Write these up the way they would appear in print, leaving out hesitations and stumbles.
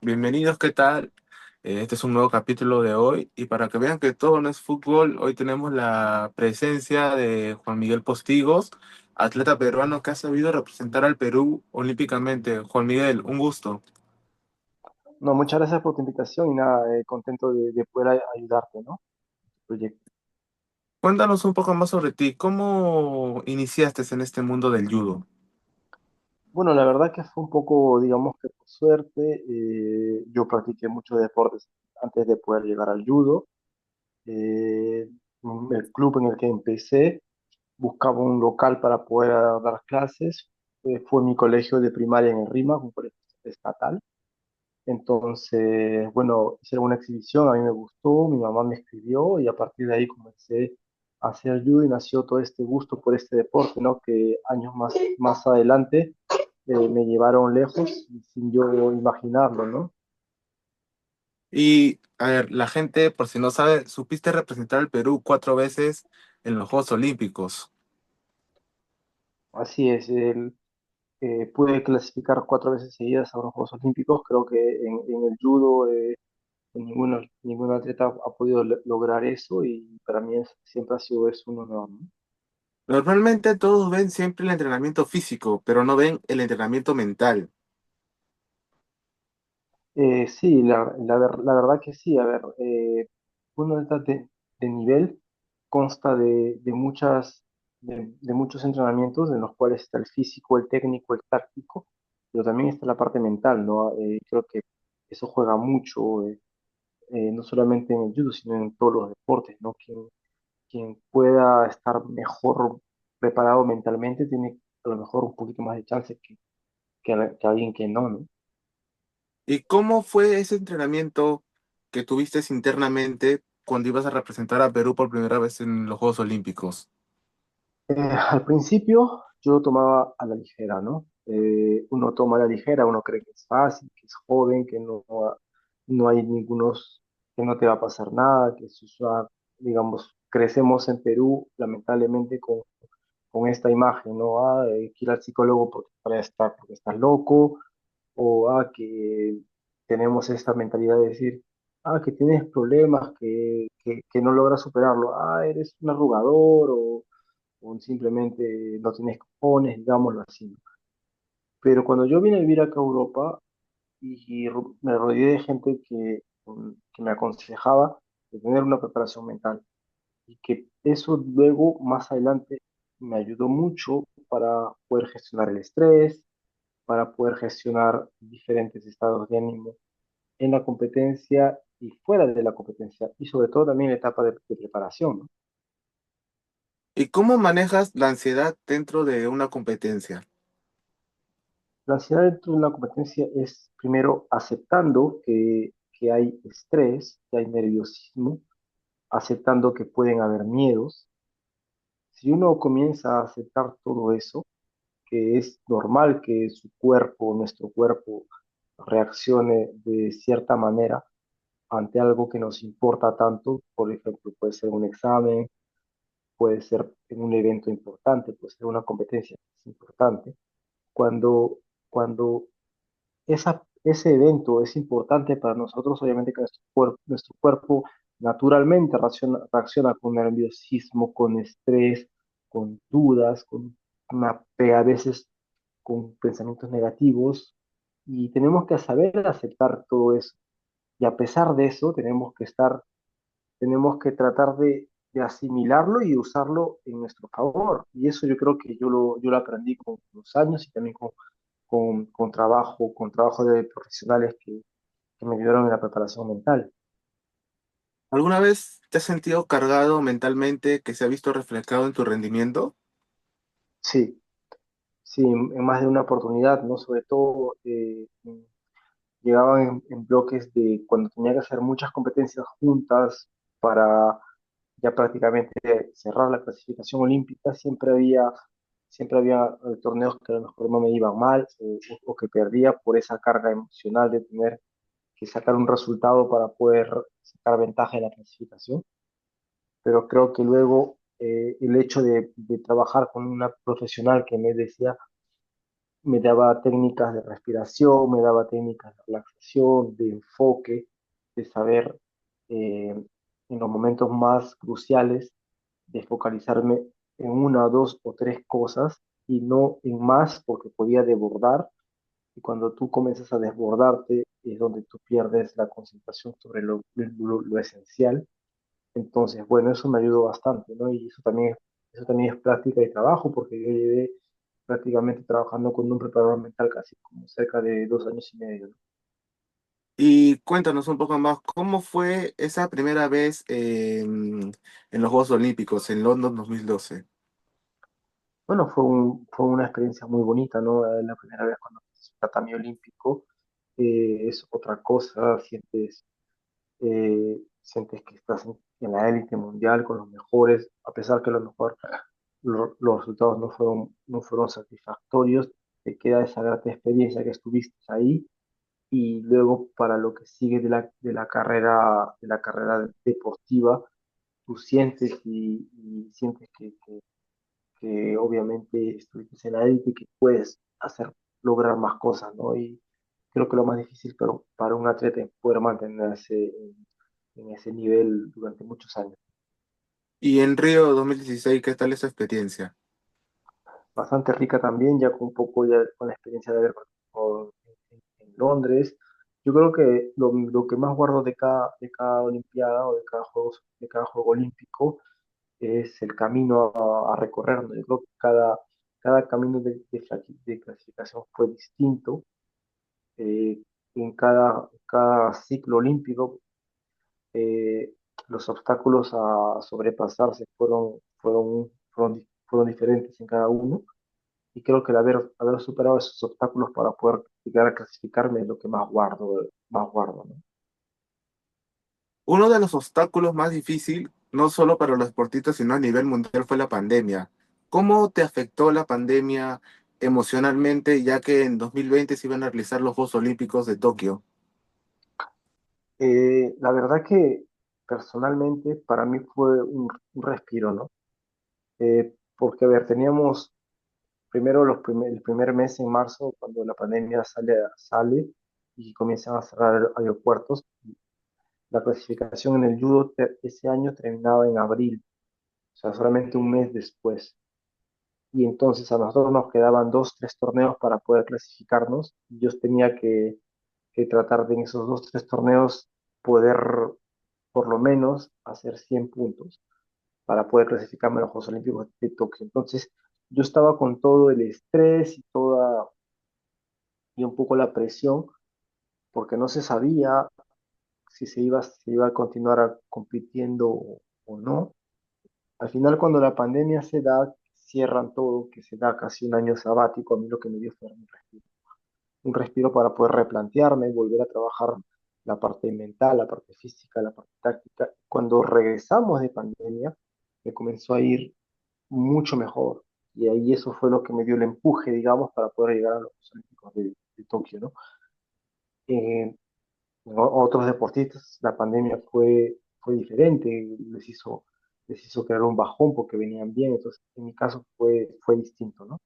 Bienvenidos, ¿qué tal? Este es un nuevo capítulo de hoy y para que vean que todo no es fútbol, hoy tenemos la presencia de Juan Miguel Postigos, atleta peruano que ha sabido representar al Perú olímpicamente. Juan Miguel, un gusto. No, muchas gracias por tu invitación y nada, contento de poder ayudarte, ¿no? Proyecto. Cuéntanos un poco más sobre ti, ¿cómo iniciaste en este mundo del judo? Bueno, la verdad que fue un poco, digamos que por suerte, yo practiqué muchos deportes antes de poder llegar al judo. Eh, el club en el que empecé buscaba un local para poder dar clases. Fue mi colegio de primaria en el RIMAC, un colegio estatal. Entonces, bueno, hicieron una exhibición, a mí me gustó, mi mamá me escribió y a partir de ahí comencé a hacer judo y nació todo este gusto por este deporte, ¿no? Que años más adelante me llevaron lejos sin yo imaginarlo, ¿no? Y, a ver, la gente, por si no sabe, supiste representar al Perú 4 veces en los Juegos Olímpicos. Así es, pude clasificar 4 veces seguidas a unos Juegos Olímpicos, creo que en el judo ningún atleta ha podido lograr eso y para mí siempre ha sido eso un honor, ¿no? Normalmente todos ven siempre el entrenamiento físico, pero no ven el entrenamiento mental. Sí, la verdad que sí. A ver, uno de nivel consta de muchos entrenamientos en los cuales está el físico, el técnico, el táctico, pero también está la parte mental, ¿no? Creo que eso juega mucho, no solamente en el judo, sino en todos los deportes, ¿no? Quien pueda estar mejor preparado mentalmente tiene a lo mejor un poquito más de chance que alguien que no, ¿no? ¿Y cómo fue ese entrenamiento que tuviste internamente cuando ibas a representar a Perú por primera vez en los Juegos Olímpicos? Al principio yo lo tomaba a la ligera, ¿no? Uno toma a la ligera, uno cree que es fácil, que es joven, que no hay que no te va a pasar nada, digamos, crecemos en Perú lamentablemente con esta imagen, ¿no? Que ir al psicólogo porque estás loco, o que tenemos esta mentalidad de decir, que tienes problemas, que no logras superarlo, eres un arrugador, o simplemente no tienes cojones, digámoslo así, ¿no? Pero cuando yo vine a vivir acá a Europa me rodeé de gente que me aconsejaba de tener una preparación mental y que eso luego, más adelante, me ayudó mucho para poder gestionar el estrés, para poder gestionar diferentes estados de ánimo en la competencia y fuera de la competencia, y sobre todo también en la etapa de preparación, ¿no? ¿Y cómo manejas la ansiedad dentro de una competencia? La ansiedad dentro de una competencia es primero aceptando que hay estrés, que hay nerviosismo, aceptando que pueden haber miedos. Si uno comienza a aceptar todo eso, que es normal que su cuerpo, nuestro cuerpo, reaccione de cierta manera ante algo que nos importa tanto, por ejemplo, puede ser un examen, puede ser en un evento importante, puede ser una competencia que es importante. Cuando, cuando ese evento es importante para nosotros, obviamente que nuestro cuerpo naturalmente reacciona con nerviosismo, con estrés, con dudas, a veces con pensamientos negativos, y tenemos que saber aceptar todo eso. Y a pesar de eso, tenemos que tratar de asimilarlo y usarlo en nuestro favor. Y eso yo creo que yo lo aprendí con los años y también con trabajo de profesionales que me ayudaron en la preparación mental. ¿Alguna vez te has sentido cargado mentalmente que se ha visto reflejado en tu rendimiento? Sí, sí, en más de una oportunidad, ¿no? Sobre todo llegaban en bloques de cuando tenía que hacer muchas competencias juntas para ya prácticamente cerrar la clasificación olímpica, siempre había torneos que a lo mejor no me iban mal, o que perdía por esa carga emocional de tener que sacar un resultado para poder sacar ventaja en la clasificación. Pero creo que luego el hecho de trabajar con una profesional que me decía, me daba técnicas de respiración, me daba técnicas de relajación, de enfoque, de saber eh, en los momentos más cruciales, de focalizarme en una, dos o tres cosas y no en más porque podía desbordar. Y cuando tú comienzas a desbordarte es donde tú pierdes la concentración sobre lo esencial. Entonces, bueno, eso me ayudó bastante, ¿no? Y eso también es práctica y trabajo, porque yo llevé prácticamente trabajando con un preparador mental casi como cerca de 2 años y medio, ¿no? Y cuéntanos un poco más, ¿cómo fue esa primera vez en los Juegos Olímpicos en London 2012? Bueno, fue una experiencia muy bonita, ¿no? La primera vez cuando haces un tatami olímpico es otra cosa, sientes que estás en la élite mundial con los mejores, a pesar que a lo mejor los resultados no fueron satisfactorios, te queda esa grata experiencia que estuviste ahí y luego para lo que sigue de la carrera deportiva, tú sientes y sientes que obviamente estuviste en la élite y que puedes lograr más cosas, ¿no? Y creo que lo más difícil para un atleta es poder mantenerse en ese nivel durante muchos años. Y en Río 2016, ¿qué tal esa experiencia? Bastante rica también, ya con un poco ya con la experiencia de haber participado en Londres. Yo creo que lo que más guardo de cada Olimpiada o de cada juego olímpico es el camino a recorrer, ¿no? Yo creo que cada camino de clasificación fue distinto. eh, en cada ciclo olímpico, eh, los obstáculos a sobrepasarse fueron diferentes en cada uno. Y creo que el haber superado esos obstáculos para poder llegar a clasificarme es lo que más guardo, ¿no? Uno de los obstáculos más difíciles, no solo para los deportistas, sino a nivel mundial, fue la pandemia. ¿Cómo te afectó la pandemia emocionalmente, ya que en 2020 se iban a realizar los Juegos Olímpicos de Tokio? La verdad que personalmente para mí fue un respiro, ¿no? Porque, a ver, teníamos primero el primer mes en marzo, cuando la pandemia sale y comienzan a cerrar aeropuertos. La clasificación en el judo ese año terminaba en abril, o sea, solamente un mes después. Y entonces a nosotros nos quedaban dos, tres torneos para poder clasificarnos. Y yo tenía que tratar de en esos dos, tres torneos poder por lo menos hacer 100 puntos para poder clasificarme a los Juegos Olímpicos de Tokio. Entonces yo estaba con todo el estrés y un poco la presión porque no se sabía si se iba a continuar compitiendo o no. Al final, cuando la pandemia se da, cierran todo, que se da casi un año sabático, a mí lo que me dio fue un respiro para poder replantearme, volver a trabajar la parte mental, la parte física, la parte táctica. Cuando regresamos de pandemia, me comenzó a ir mucho mejor. Y ahí eso fue lo que me dio el empuje, digamos, para poder llegar a los Juegos Olímpicos de Tokio, ¿no? Eh, Otros deportistas, la pandemia fue diferente, les hizo crear un bajón porque venían bien, entonces en mi caso fue distinto, ¿no?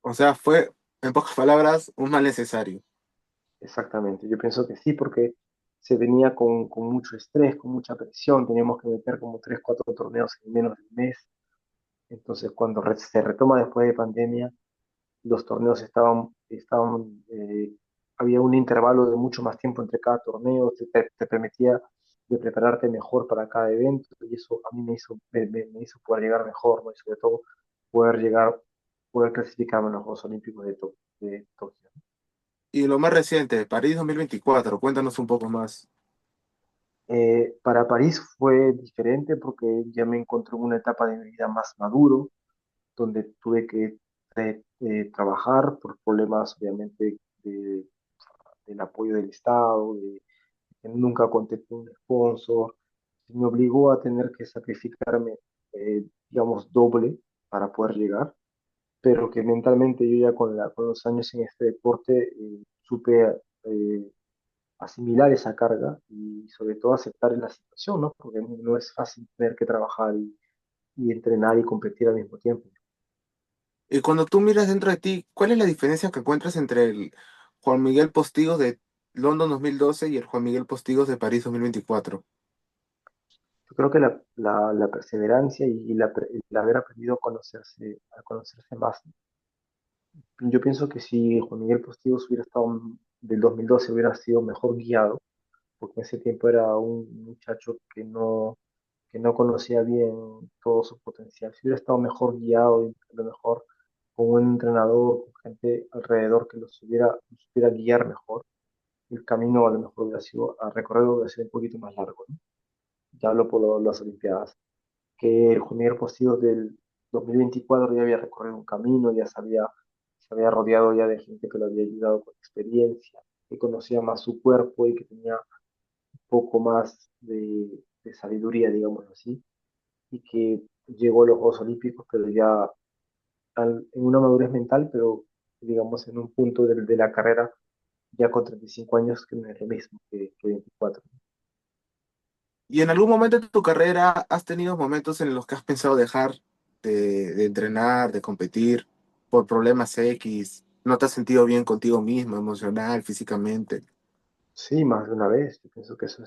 O sea, fue, en pocas palabras, un mal necesario. Exactamente, yo pienso que sí, porque se venía con mucho estrés, con mucha presión, teníamos que meter como tres, cuatro torneos en menos de un mes, entonces cuando se retoma después de pandemia, los torneos había un intervalo de mucho más tiempo entre cada torneo, te permitía de prepararte mejor para cada evento y eso a mí me hizo poder llegar mejor, ¿no? Y sobre todo poder clasificarme en los Juegos Olímpicos de Tokio. Y lo más reciente, París 2024, cuéntanos un poco más. Para París fue diferente porque ya me encontré en una etapa de mi vida más maduro, donde tuve que trabajar por problemas, obviamente, del apoyo del Estado, de que nunca conté con un sponsor. Me obligó a tener que sacrificarme, digamos, doble para poder llegar, pero que mentalmente yo ya con los años en este deporte supe asimilar esa carga y sobre todo aceptar la situación, ¿no? Porque no es fácil tener que trabajar y entrenar y competir al mismo tiempo. Y cuando tú miras dentro de ti, ¿cuál es la diferencia que encuentras entre el Juan Miguel Postigos de London 2012 y el Juan Miguel Postigos de París 2024? Yo creo que la perseverancia y el haber aprendido a conocerse más. Yo pienso que si Juan Miguel Postigos hubiera estado del 2012, hubiera sido mejor guiado, porque en ese tiempo era un muchacho que no conocía bien todo su potencial. Si hubiera estado mejor guiado y a lo mejor con un entrenador, con gente alrededor que los supiera guiar mejor, el camino a lo mejor hubiera sido, a recorrer hubiera sido un poquito más largo, ¿no? Ya hablo por las Olimpiadas. Que Juan Miguel Postigos del 2024 ya había recorrido un camino, se había rodeado ya de gente que lo había ayudado con experiencia, que conocía más su cuerpo y que tenía un poco más de sabiduría, digamos así, y que llegó a los Juegos Olímpicos, pero ya en una madurez mental, pero digamos en un punto de la carrera ya con 35 años, que no es lo mismo que 24. ¿Y en algún momento de tu carrera has tenido momentos en los que has pensado dejar de entrenar, de competir por problemas X? ¿No te has sentido bien contigo mismo, emocional, físicamente? Sí, más de una vez. Yo pienso que eso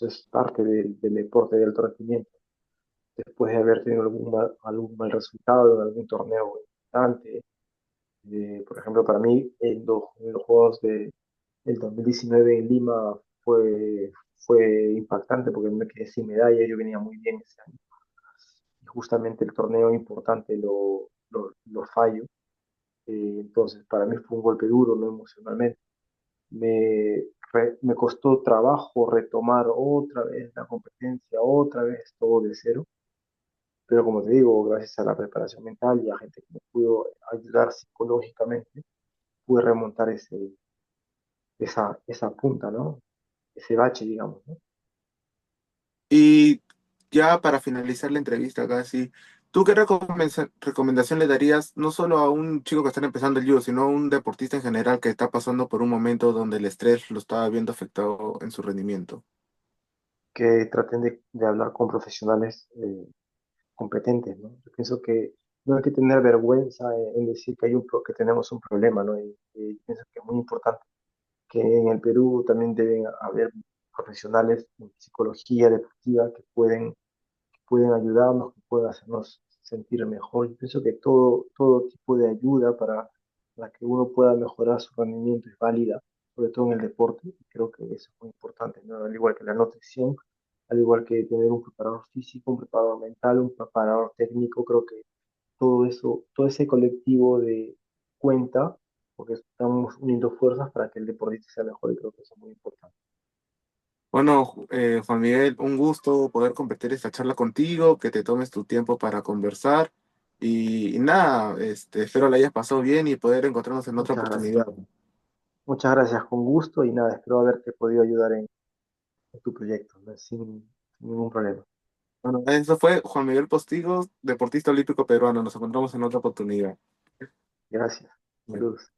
es parte del deporte de alto rendimiento. Después de haber tenido algún mal resultado en algún torneo importante. Por ejemplo, para mí, en los Juegos del 2019 en Lima fue impactante porque me quedé sin medalla, yo venía muy bien ese año. Y justamente el torneo importante lo fallo. Entonces, para mí fue un golpe duro, no emocionalmente. Me costó trabajo retomar otra vez la competencia, otra vez todo de cero, pero como te digo, gracias a la preparación mental y a gente que me pudo ayudar psicológicamente, pude remontar esa punta, ¿no? Ese bache, digamos, ¿no? Y ya para finalizar la entrevista casi, ¿tú qué recomendación le darías no solo a un chico que está empezando el judo, sino a un deportista en general que está pasando por un momento donde el estrés lo está viendo afectado en su rendimiento? Que traten de hablar con profesionales competentes, ¿no? Yo pienso que no hay que tener vergüenza en decir que que tenemos un problema, ¿no? Y pienso que es muy importante que en el Perú también deben haber profesionales en psicología deportiva pueden ayudarnos, que pueden hacernos sentir mejor. Yo pienso que todo tipo de ayuda para que uno pueda mejorar su rendimiento es válida, sobre todo en el deporte, y creo que eso es muy importante, ¿no? Al igual que la nutrición, al igual que tener un preparador físico, un preparador mental, un preparador técnico, creo que todo eso, todo ese colectivo de cuenta, porque estamos uniendo fuerzas para que el deportista sea mejor y creo que eso es muy importante. Bueno, Juan Miguel, un gusto poder compartir esta charla contigo, que te tomes tu tiempo para conversar y nada, espero la hayas pasado bien y poder encontrarnos en otra Muchas gracias. oportunidad. Muchas gracias, con gusto y nada, espero haberte podido ayudar en tu proyecto, ¿no? Sin ningún problema. Bueno, eso fue Juan Miguel Postigos, deportista olímpico peruano. Nos encontramos en otra oportunidad. Gracias. Bueno. Saludos.